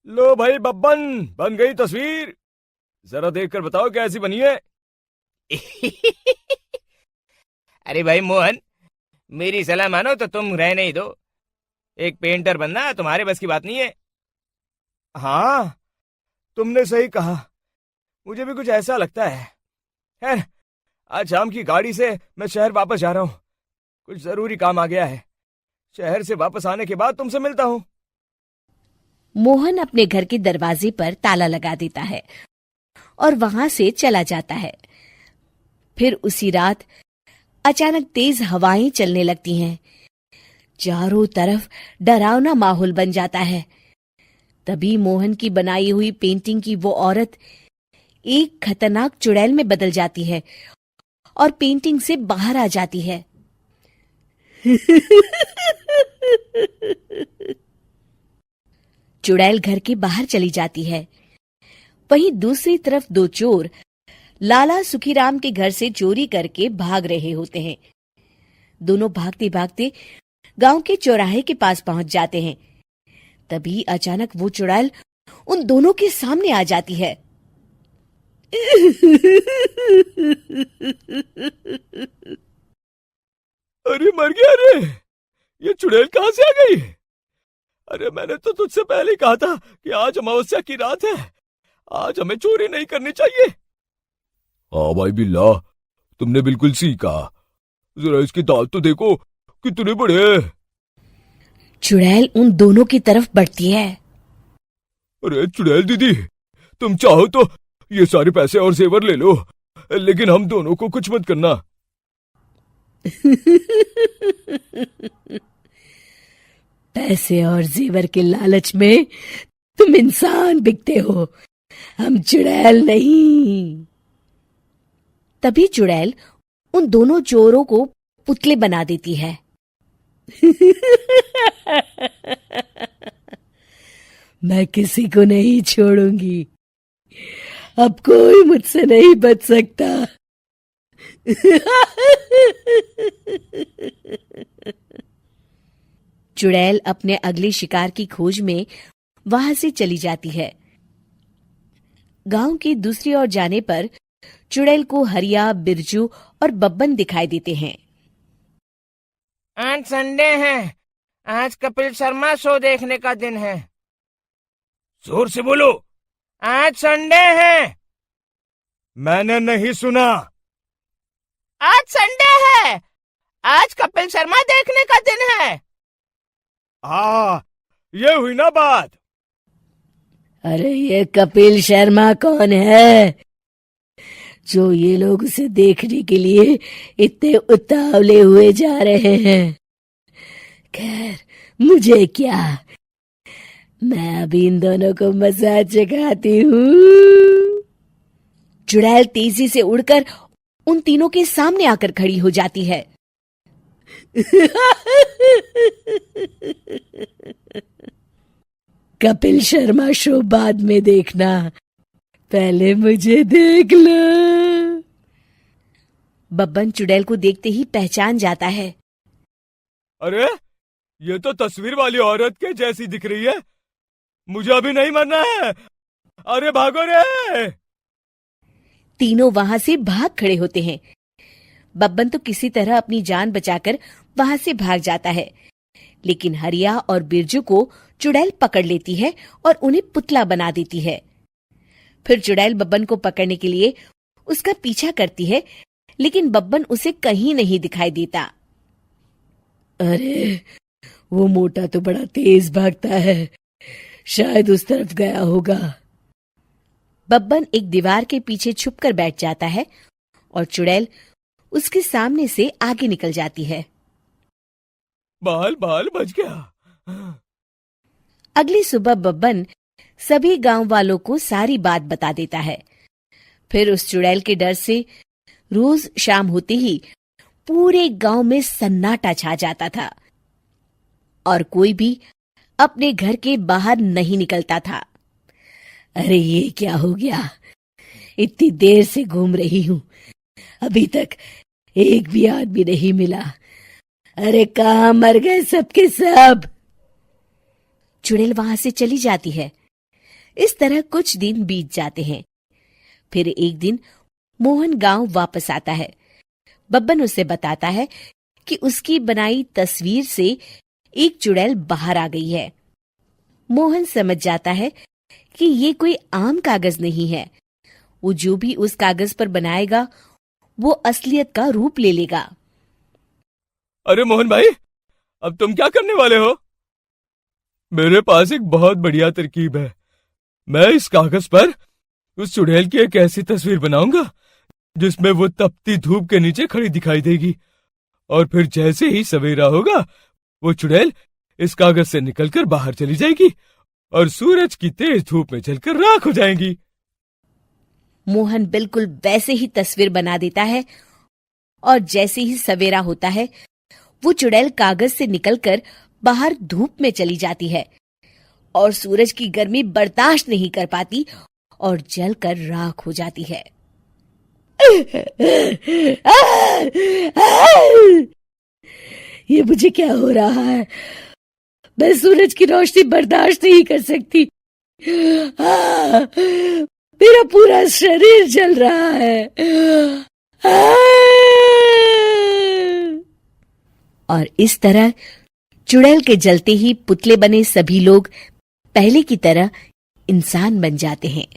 लो भाई बब्बन, बन गई तस्वीर। जरा देखकर बताओ कैसी बनी है। अरे भाई मोहन, मेरी सलाह मानो तो तुम रहने ही दो। एक पेंटर बनना तुम्हारे बस की बात नहीं है। हाँ, तुमने सही कहा। मुझे भी कुछ ऐसा लगता है। खैर, आज शाम की गाड़ी से मैं शहर वापस जा रहा हूँ। कुछ जरूरी काम आ गया है। शहर से वापस आने के बाद तुमसे मिलता हूँ। मोहन अपने घर के दरवाजे पर ताला लगा देता है और वहां से चला जाता है। फिर उसी रात अचानक तेज हवाएं चलने लगती हैं। चारों तरफ डरावना माहौल बन जाता है। तभी मोहन की बनाई हुई पेंटिंग की वो औरत एक खतरनाक चुड़ैल में बदल जाती है और पेंटिंग से बाहर आ जाती है। चुड़ैल घर के बाहर चली जाती है। वहीं दूसरी तरफ दो चोर लाला सुखीराम के घर से चोरी करके भाग रहे होते हैं। दोनों भागते भागते गांव के चौराहे के पास पहुंच जाते हैं। तभी अचानक वो चुड़ैल उन दोनों के सामने आ जाती है। अरे मर गया रे! ये चुड़ैल कहाँ से आ गई? अरे मैंने तो तुझसे पहले ही कहा था कि आज अमावस्या की रात है। आज हमें चोरी नहीं करनी चाहिए। हाँ भाई बिल्ला, तुमने बिल्कुल सही कहा। जरा इसके दांत तो देखो, कितने बड़े हैं। चुड़ैल उन दोनों की तरफ बढ़ती है। अरे चुड़ैल दीदी, तुम चाहो तो ये सारे पैसे और जेवर ले लो, लेकिन हम दोनों को कुछ मत करना। पैसे और जेवर के लालच में तुम इंसान बिकते हो, हम चुड़ैल नहीं। तभी चुड़ैल उन दोनों चोरों को पुतले बना देती है। मैं किसी को नहीं छोड़ूंगी। अब कोई मुझसे नहीं बच सकता। चुड़ैल अपने अगले शिकार की खोज में वहां से चली जाती है। गांव की दूसरी ओर जाने पर चुड़ैल को हरिया, बिरजू और बब्बन दिखाई देते हैं। आज संडे है, आज कपिल शर्मा शो देखने का दिन है। जोर से बोलो। आज संडे है। मैंने नहीं सुना। आज संडे है। आज कपिल शर्मा देखने का दिन है। हाँ, ये हुई ना बात। अरे ये कपिल शर्मा कौन है जो ये लोग उसे देखने के लिए इतने उतावले हुए जा रहे हैं? खैर, मुझे क्या, मैं अभी इन दोनों को मजा चखाती हूँ। चुड़ैल तेजी से उड़कर उन तीनों के सामने आकर खड़ी हो जाती है। कपिल शर्मा शो बाद में देखना, पहले मुझे देख लो। बब्बन चुड़ैल को देखते ही पहचान जाता है। अरे ये तो तस्वीर वाली औरत के जैसी दिख रही है। मुझे अभी नहीं मरना है। अरे भागो रे! तीनों वहां से भाग खड़े होते हैं। बब्बन तो किसी तरह अपनी जान बचाकर वहां से भाग जाता है, लेकिन हरिया और बिरजू को चुड़ैल पकड़ लेती है और उन्हें पुतला बना देती है। फिर चुड़ैल बब्बन को पकड़ने के लिए उसका पीछा करती है, लेकिन बब्बन उसे कहीं नहीं दिखाई देता। अरे वो मोटा तो बड़ा तेज भागता है, शायद उस तरफ गया होगा। बब्बन एक दीवार के पीछे छुपकर बैठ जाता है और चुड़ैल उसके सामने से आगे निकल जाती है। बाल बाल बच गया। अगली सुबह बब्बन सभी गांव वालों को सारी बात बता देता है। फिर उस चुड़ैल के डर से रोज शाम होते ही पूरे गांव में सन्नाटा छा जाता था और कोई भी अपने घर के बाहर नहीं निकलता था। अरे ये क्या हो गया? इतनी देर से घूम रही हूं, अभी तक एक भी आदमी नहीं मिला। अरे कहाँ मर गए सबके सब? चुड़ैल वहां से चली जाती है। इस तरह कुछ दिन बीत जाते हैं। फिर एक दिन मोहन गांव वापस आता है। बब्बन उसे बताता है कि उसकी बनाई तस्वीर से एक चुड़ैल बाहर आ गई है। मोहन समझ जाता है कि ये कोई आम कागज नहीं है। वो जो भी उस कागज पर बनाएगा वो असलियत का रूप ले लेगा। अरे मोहन भाई, अब तुम क्या करने वाले हो? मेरे पास एक बहुत बढ़िया तरकीब है। मैं इस कागज पर उस चुड़ैल की एक ऐसी तस्वीर बनाऊंगा जिसमें वो तपती धूप के नीचे खड़ी दिखाई देगी, और फिर जैसे ही सवेरा होगा वो चुड़ैल इस कागज से निकलकर बाहर चली जाएगी और सूरज की तेज धूप में जलकर राख हो जाएंगी। मोहन बिल्कुल वैसे ही तस्वीर बना देता है और जैसे ही सवेरा होता है वो चुड़ैल कागज से निकलकर बाहर धूप में चली जाती है और सूरज की गर्मी बर्दाश्त नहीं कर पाती और जलकर राख हो जाती है। ये मुझे क्या हो रहा है? मैं सूरज की रोशनी बर्दाश्त नहीं कर सकती। मेरा पूरा शरीर जल रहा है। और इस तरह चुड़ैल के जलते ही पुतले बने सभी लोग पहले की तरह इंसान बन जाते हैं।